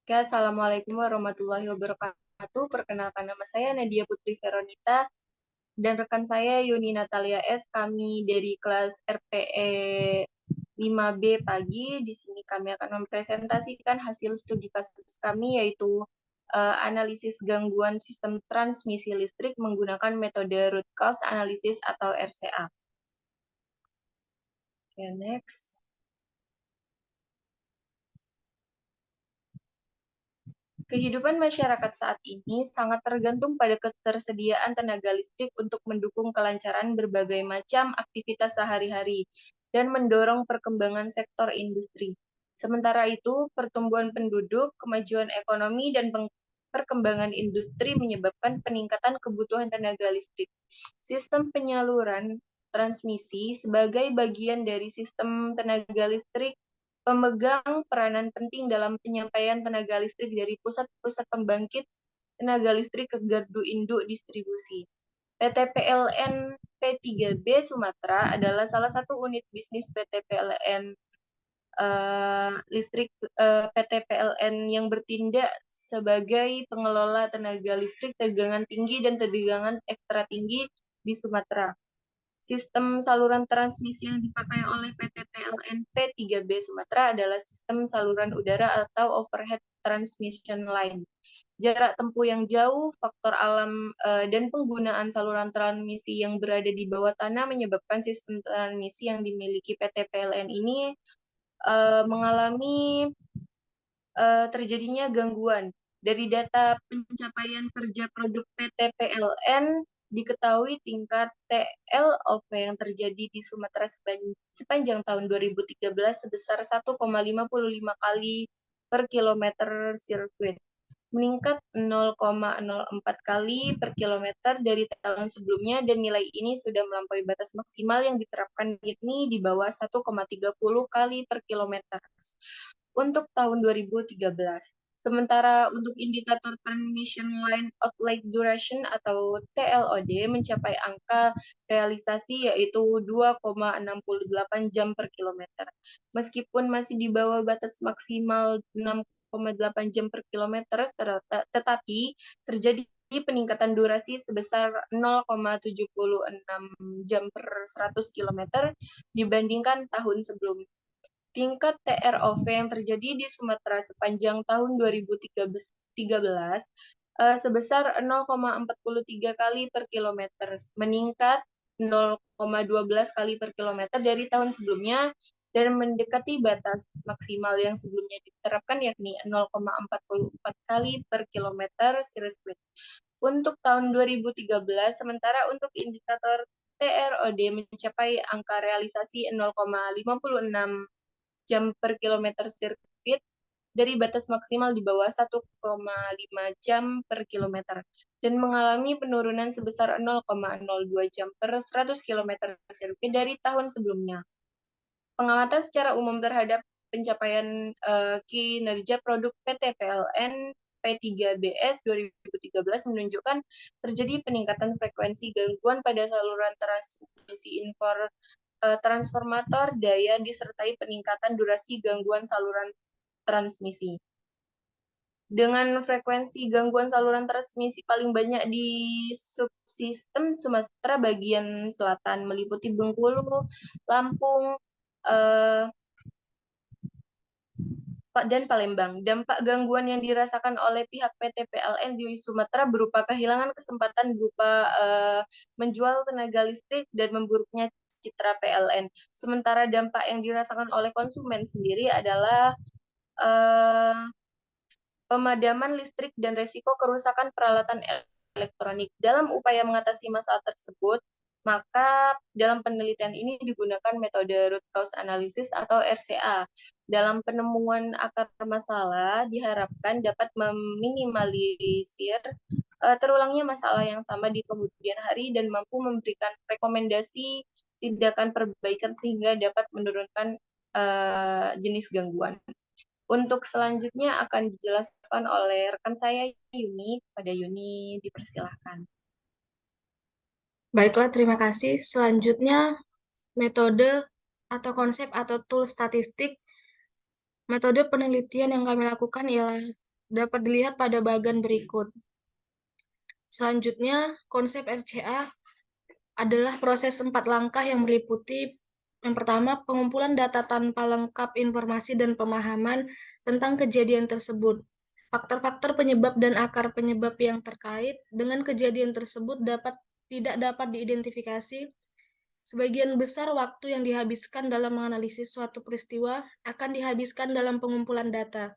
Oke, Assalamualaikum warahmatullahi wabarakatuh. Perkenalkan nama saya Nadia Putri Veronita dan rekan saya Yuni Natalia S. Kami dari kelas RPE 5B pagi. Di sini kami akan mempresentasikan hasil studi kasus kami yaitu analisis gangguan sistem transmisi listrik menggunakan metode root cause analysis atau RCA. Oke, next. Kehidupan masyarakat saat ini sangat tergantung pada ketersediaan tenaga listrik untuk mendukung kelancaran berbagai macam aktivitas sehari-hari dan mendorong perkembangan sektor industri. Sementara itu, pertumbuhan penduduk, kemajuan ekonomi, dan perkembangan industri menyebabkan peningkatan kebutuhan tenaga listrik. Sistem penyaluran transmisi sebagai bagian dari sistem tenaga listrik pemegang peranan penting dalam penyampaian tenaga listrik dari pusat-pusat pembangkit tenaga listrik ke gardu induk distribusi. PT PLN P3B Sumatera adalah salah satu unit bisnis PT PLN listrik PT PLN yang bertindak sebagai pengelola tenaga listrik tegangan tinggi dan tegangan ekstra tinggi di Sumatera. Sistem saluran transmisi yang dipakai oleh PT PLN P3B Sumatera adalah sistem saluran udara atau overhead transmission line. Jarak tempuh yang jauh, faktor alam, dan penggunaan saluran transmisi yang berada di bawah tanah menyebabkan sistem transmisi yang dimiliki PT PLN ini mengalami terjadinya gangguan. Dari data pencapaian kerja produk PT PLN, diketahui tingkat TLOV yang terjadi di Sumatera sepanjang tahun 2013 sebesar 1,55 kali per kilometer sirkuit, meningkat 0,04 kali per kilometer dari tahun sebelumnya dan nilai ini sudah melampaui batas maksimal yang diterapkan yakni di bawah 1,30 kali per kilometer untuk tahun 2013. Sementara untuk indikator transmission line outlet duration atau TLOD mencapai angka realisasi yaitu 2,68 jam per kilometer. Meskipun masih di bawah batas maksimal 6,8 jam per kilometer, tetapi terjadi peningkatan durasi sebesar 0,76 jam per 100 kilometer dibandingkan tahun sebelumnya. Tingkat TROV yang terjadi di Sumatera sepanjang tahun 2013 sebesar 0,43 kali per kilometer, meningkat 0,12 kali per kilometer dari tahun sebelumnya dan mendekati batas maksimal yang sebelumnya diterapkan yakni 0,44 kali per kilometer sirkuit. Untuk tahun 2013, sementara untuk indikator TROD mencapai angka realisasi 0,56 jam per kilometer sirkuit dari batas maksimal di bawah 1,5 jam per kilometer dan mengalami penurunan sebesar 0,02 jam per 100 kilometer sirkuit dari tahun sebelumnya. Pengamatan secara umum terhadap pencapaian kinerja produk PT PLN P3BS 2013 menunjukkan terjadi peningkatan frekuensi gangguan pada saluran transmisi transformator daya disertai peningkatan durasi gangguan saluran transmisi. Dengan frekuensi gangguan saluran transmisi paling banyak di subsistem Sumatera bagian selatan, meliputi Bengkulu, Lampung, dan Palembang. Dampak gangguan yang dirasakan oleh pihak PT PLN di Sumatera berupa kehilangan kesempatan berupa menjual tenaga listrik dan memburuknya citra PLN. Sementara dampak yang dirasakan oleh konsumen sendiri adalah pemadaman listrik dan resiko kerusakan peralatan elektronik. Dalam upaya mengatasi masalah tersebut, maka dalam penelitian ini digunakan metode root cause analysis atau RCA. Dalam penemuan akar masalah diharapkan dapat meminimalisir terulangnya masalah yang sama di kemudian hari dan mampu memberikan rekomendasi tindakan perbaikan sehingga dapat menurunkan jenis gangguan. Untuk selanjutnya akan dijelaskan oleh rekan saya Yuni. Pada Yuni dipersilahkan. Baiklah, terima kasih. Selanjutnya, metode atau konsep atau tool statistik. Metode penelitian yang kami lakukan ialah dapat dilihat pada bagian berikut. Selanjutnya, konsep RCA adalah proses 4 langkah yang meliputi yang pertama, pengumpulan data tanpa lengkap informasi dan pemahaman tentang kejadian tersebut. Faktor-faktor penyebab dan akar penyebab yang terkait dengan kejadian tersebut tidak dapat diidentifikasi. Sebagian besar waktu yang dihabiskan dalam menganalisis suatu peristiwa akan dihabiskan dalam pengumpulan data.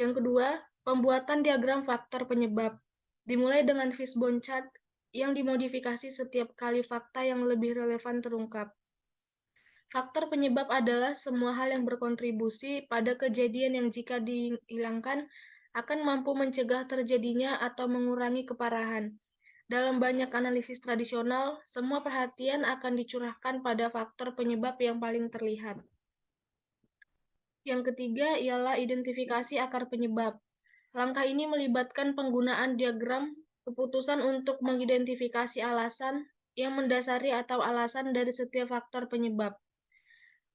Yang kedua, pembuatan diagram faktor penyebab. Dimulai dengan fishbone chart yang dimodifikasi setiap kali fakta yang lebih relevan terungkap. Faktor penyebab adalah semua hal yang berkontribusi pada kejadian yang jika dihilangkan akan mampu mencegah terjadinya atau mengurangi keparahan. Dalam banyak analisis tradisional, semua perhatian akan dicurahkan pada faktor penyebab yang paling terlihat. Yang ketiga ialah identifikasi akar penyebab. Langkah ini melibatkan penggunaan diagram keputusan untuk mengidentifikasi alasan yang mendasari atau alasan dari setiap faktor penyebab.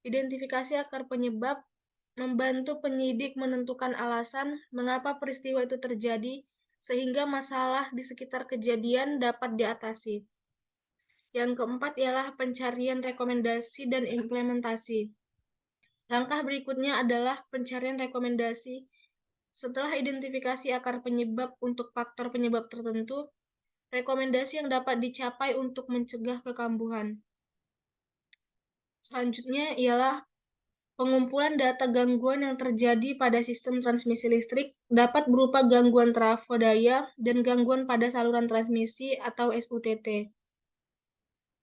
Identifikasi akar penyebab membantu penyidik menentukan alasan mengapa peristiwa itu terjadi, sehingga masalah di sekitar kejadian dapat diatasi. Yang keempat ialah pencarian rekomendasi dan implementasi. Langkah berikutnya adalah pencarian rekomendasi. Setelah identifikasi akar penyebab untuk faktor penyebab tertentu, rekomendasi yang dapat dicapai untuk mencegah kekambuhan. Selanjutnya ialah pengumpulan data gangguan yang terjadi pada sistem transmisi listrik dapat berupa gangguan trafo daya dan gangguan pada saluran transmisi atau SUTT.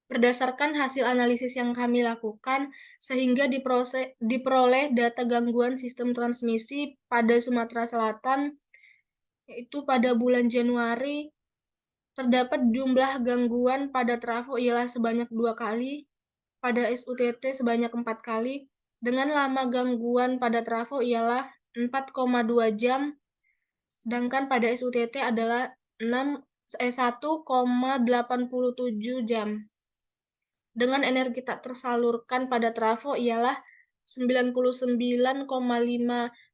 Berdasarkan hasil analisis yang kami lakukan, sehingga diperoleh data gangguan sistem transmisi pada Sumatera Selatan, yaitu pada bulan Januari, terdapat jumlah gangguan pada trafo ialah sebanyak 2 kali, pada SUTT sebanyak 4 kali, dengan lama gangguan pada trafo ialah 4,2 jam, sedangkan pada SUTT adalah 1,87 jam. Dengan energi tak tersalurkan pada trafo ialah 99,5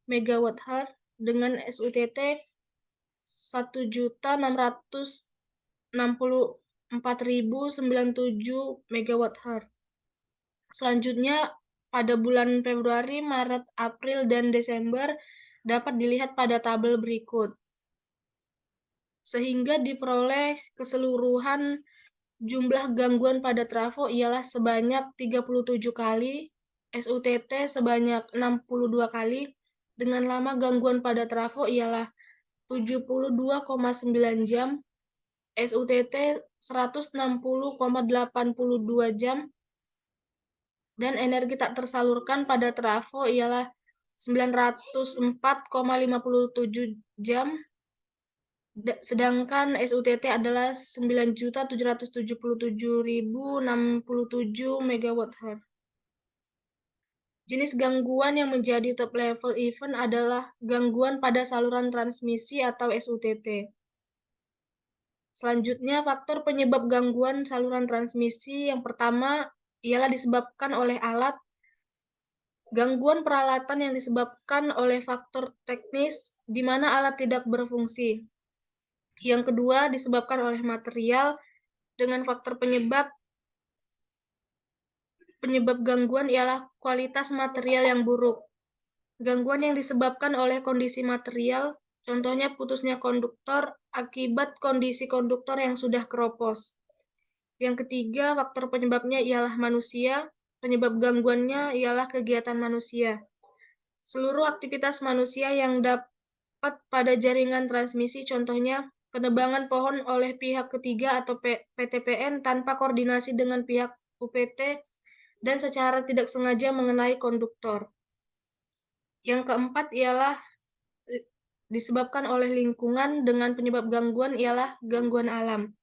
MWh dengan SUTT 1.664.097 MWh. Selanjutnya, pada bulan Februari, Maret, April, dan Desember dapat dilihat pada tabel berikut. Sehingga diperoleh keseluruhan jumlah gangguan pada trafo ialah sebanyak 37 kali, SUTT sebanyak 62 kali, dengan lama gangguan pada trafo ialah 72,9 jam, SUTT 160,82 jam, dan energi tak tersalurkan pada trafo ialah 904,57 jam, sedangkan SUTT adalah 9.777.067 MWh. Jenis gangguan yang menjadi top level event adalah gangguan pada saluran transmisi atau SUTT. Selanjutnya, faktor penyebab gangguan saluran transmisi yang pertama ialah disebabkan oleh alat. Gangguan peralatan yang disebabkan oleh faktor teknis di mana alat tidak berfungsi. Yang kedua disebabkan oleh material dengan faktor penyebab gangguan ialah kualitas material yang buruk. Gangguan yang disebabkan oleh kondisi material, contohnya putusnya konduktor akibat kondisi konduktor yang sudah keropos. Yang ketiga, faktor penyebabnya ialah manusia. Penyebab gangguannya ialah kegiatan manusia. Seluruh aktivitas manusia yang dapat pada jaringan transmisi, contohnya penebangan pohon oleh pihak ketiga atau PTPN tanpa koordinasi dengan pihak UPT dan secara tidak sengaja mengenai konduktor. Yang keempat ialah disebabkan oleh lingkungan dengan penyebab gangguan ialah gangguan alam.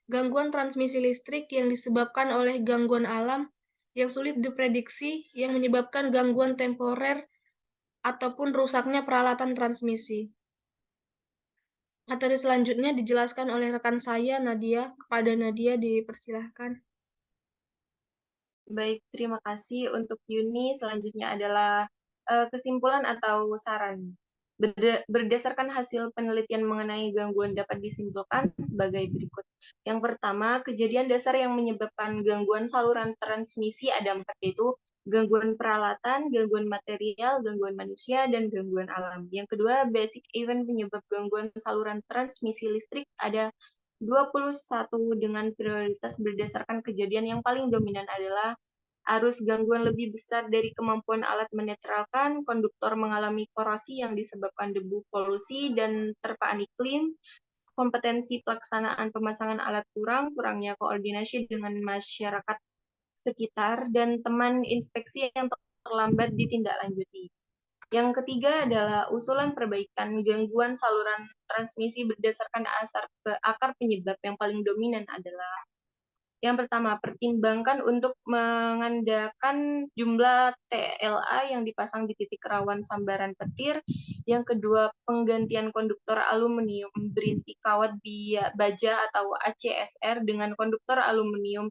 Gangguan transmisi listrik yang disebabkan oleh gangguan alam yang sulit diprediksi yang menyebabkan gangguan temporer ataupun rusaknya peralatan transmisi. Materi selanjutnya dijelaskan oleh rekan saya, Nadia. Kepada Nadia dipersilahkan. Baik, terima kasih untuk Yuni. Selanjutnya adalah kesimpulan atau saran. Berdasarkan hasil penelitian mengenai gangguan dapat disimpulkan sebagai berikut. Yang pertama, kejadian dasar yang menyebabkan gangguan saluran transmisi ada 4, yaitu gangguan peralatan, gangguan material, gangguan manusia, dan gangguan alam. Yang kedua, basic event penyebab gangguan saluran transmisi listrik ada 21 dengan prioritas berdasarkan kejadian yang paling dominan adalah arus gangguan lebih besar dari kemampuan alat menetralkan, konduktor mengalami korosi yang disebabkan debu polusi dan terpaan iklim, kompetensi pelaksanaan pemasangan alat kurang, kurangnya koordinasi dengan masyarakat sekitar, dan teman inspeksi yang terlambat ditindaklanjuti. Yang ketiga adalah usulan perbaikan gangguan saluran transmisi berdasarkan akar penyebab yang paling dominan adalah yang pertama, pertimbangkan untuk mengandalkan jumlah TLA yang dipasang di titik rawan sambaran petir. Yang kedua, penggantian konduktor aluminium berinti kawat baja atau ACSR dengan konduktor aluminium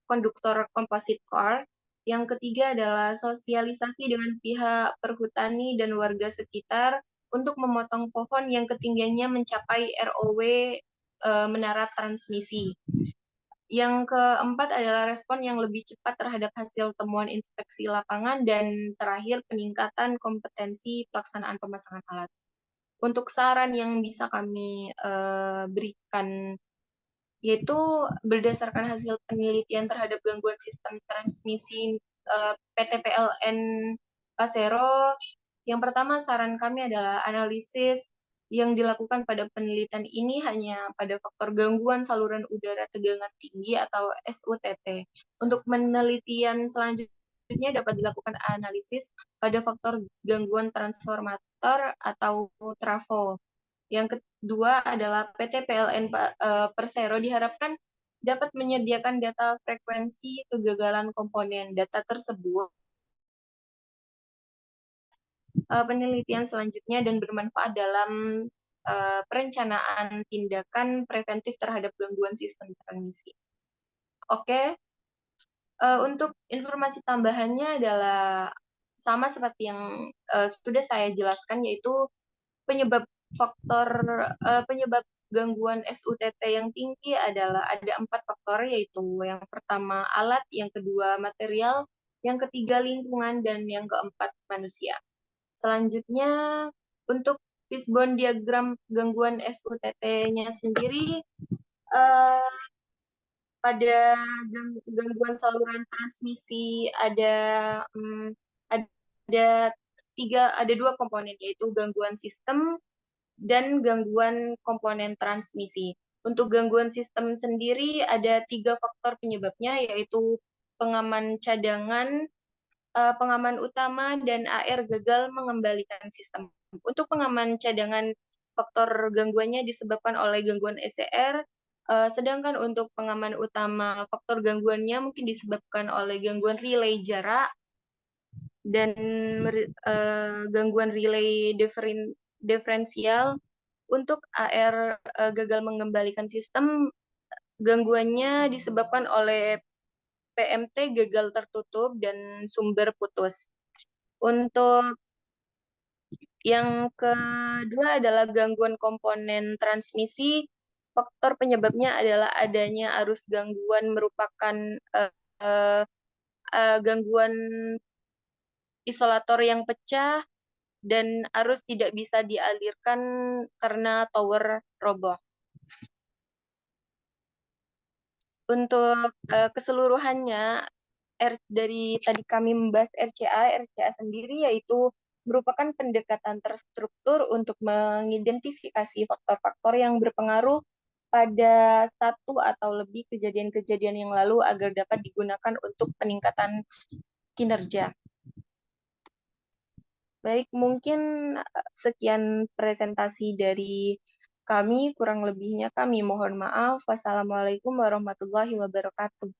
konduktor composite core. Yang ketiga adalah sosialisasi dengan pihak perhutani dan warga sekitar untuk memotong pohon yang ketinggiannya mencapai ROW menara transmisi. Yang keempat adalah respon yang lebih cepat terhadap hasil temuan inspeksi lapangan, dan terakhir peningkatan kompetensi pelaksanaan pemasangan alat. Untuk saran yang bisa kami berikan, yaitu berdasarkan hasil penelitian terhadap gangguan sistem transmisi PT PLN Pasero, yang pertama saran kami adalah analisis yang dilakukan pada penelitian ini hanya pada faktor gangguan saluran udara tegangan tinggi atau SUTT. Untuk penelitian selanjutnya dapat dilakukan analisis pada faktor gangguan transformator atau trafo. Yang kedua adalah PT PLN Persero diharapkan dapat menyediakan data frekuensi kegagalan komponen. Data tersebut penelitian selanjutnya dan bermanfaat dalam perencanaan tindakan preventif terhadap gangguan sistem transmisi. Oke, untuk informasi tambahannya adalah sama seperti yang sudah saya jelaskan, yaitu penyebab penyebab gangguan SUTT yang tinggi adalah ada 4 faktor, yaitu yang pertama alat, yang kedua material, yang ketiga lingkungan, dan yang keempat manusia. Selanjutnya, untuk fishbone diagram gangguan SUTT-nya sendiri, pada gangguan saluran transmisi ada ada 2 komponen, yaitu gangguan sistem dan gangguan komponen transmisi. Untuk gangguan sistem sendiri ada 3 faktor penyebabnya, yaitu pengaman cadangan, pengaman utama, dan AR gagal mengembalikan sistem. Untuk pengaman cadangan, faktor gangguannya disebabkan oleh gangguan ECR, sedangkan untuk pengaman utama, faktor gangguannya mungkin disebabkan oleh gangguan relay jarak dan gangguan relay diferensial. Untuk AR gagal mengembalikan sistem, gangguannya disebabkan oleh PMT gagal tertutup dan sumber putus. Untuk yang kedua adalah gangguan komponen transmisi. Faktor penyebabnya adalah adanya arus gangguan merupakan gangguan isolator yang pecah dan arus tidak bisa dialirkan karena tower roboh. Untuk keseluruhannya, dari tadi kami membahas RCA sendiri yaitu merupakan pendekatan terstruktur untuk mengidentifikasi faktor-faktor yang berpengaruh pada satu atau lebih kejadian-kejadian yang lalu agar dapat digunakan untuk peningkatan kinerja. Baik, mungkin sekian presentasi dari kami, kurang lebihnya kami mohon maaf. Wassalamualaikum warahmatullahi wabarakatuh.